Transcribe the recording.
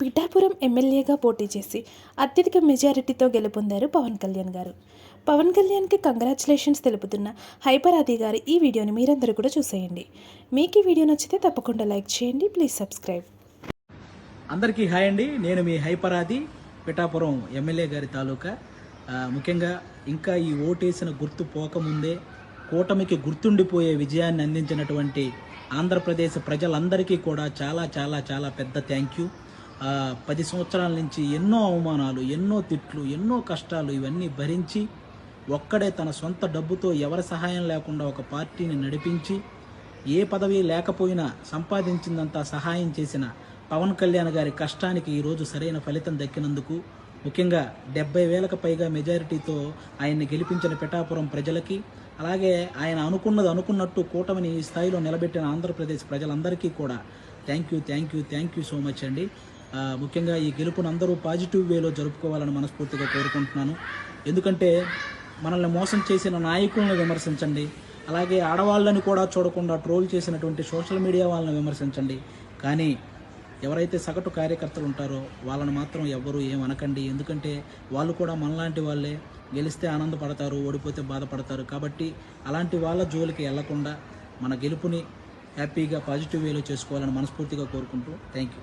పిఠాపురం ఎమ్మెల్యేగా పోటీ చేసి అత్యధిక మెజారిటీతో గెలుపొందారు పవన్ కళ్యాణ్ గారు. పవన్ కళ్యాణ్కి కంగ్రాచులేషన్స్ తెలుపుతున్న హైపర్ ఆది గారి ఈ వీడియోని మీరందరూ కూడా చూసేయండి. మీకు ఈ వీడియో నచ్చితే తప్పకుండా లైక్ చేయండి. Please subscribe. అందరికీ హాయ్ అండి. నేను మీ హైపర్ ఆది, పిఠాపురం ఎమ్మెల్యే గారి తాలూకా. ముఖ్యంగా ఇంకా ఈ ఓటేసిన గుర్తు పోకముందే కూటమికి గుర్తుండిపోయే విజయాన్ని అందించినటువంటి ఆంధ్రప్రదేశ్ ప్రజలందరికీ కూడా చాలా చాలా చాలా పెద్ద థ్యాంక్ యూ. 10 సంవత్సరాల నుంచి ఎన్నో అవమానాలు, ఎన్నో తిట్లు, ఎన్నో కష్టాలు ఇవన్నీ భరించి ఒక్కడే తన సొంత డబ్బుతో ఎవరి సహాయం లేకుండా ఒక పార్టీని నడిపించి ఏ పదవి లేకపోయినా సంపాదించిందంతా సహాయం చేసిన పవన్ కళ్యాణ్ గారి కష్టానికి ఈరోజు సరైన ఫలితం దక్కినందుకు, ముఖ్యంగా 70,000కు పైగా మెజారిటీతో ఆయన్ని గెలిపించిన పిఠాపురం ప్రజలకి, అలాగే ఆయన అనుకున్నట్టు కూటమిని ఈ స్థాయిలో నిలబెట్టిన ఆంధ్రప్రదేశ్ ప్రజలందరికీ కూడా థ్యాంక్ యూ సో మచ్ అండి. ముఖ్యంగా ఈ గెలుపును అందరూ పాజిటివ్ వేలో జరుపుకోవాలని మనస్ఫూర్తిగా కోరుకుంటున్నాను. ఎందుకంటే మనల్ని మోసం చేసిన నాయకులను విమర్శించండి, అలాగే ఆడవాళ్ళని కూడా చూడకుండా ట్రోల్ చేసినటువంటి సోషల్ మీడియా వాళ్ళని విమర్శించండి, కానీ ఎవరైతే సగటు కార్యకర్తలు ఉంటారో వాళ్ళని మాత్రం ఎవ్వరూ ఏమనకండి. ఎందుకంటే వాళ్ళు కూడా మనలాంటి వాళ్ళే. గెలిస్తే ఆనందపడతారు, ఓడిపోతే బాధపడతారు. కాబట్టి అలాంటి వాళ్ళ జోలికి వెళ్లకుండా మన గెలుపుని హ్యాపీగా పాజిటివ్ వేలో చేసుకోవాలని మనస్ఫూర్తిగా కోరుకుంటూ థ్యాంక్ యూ.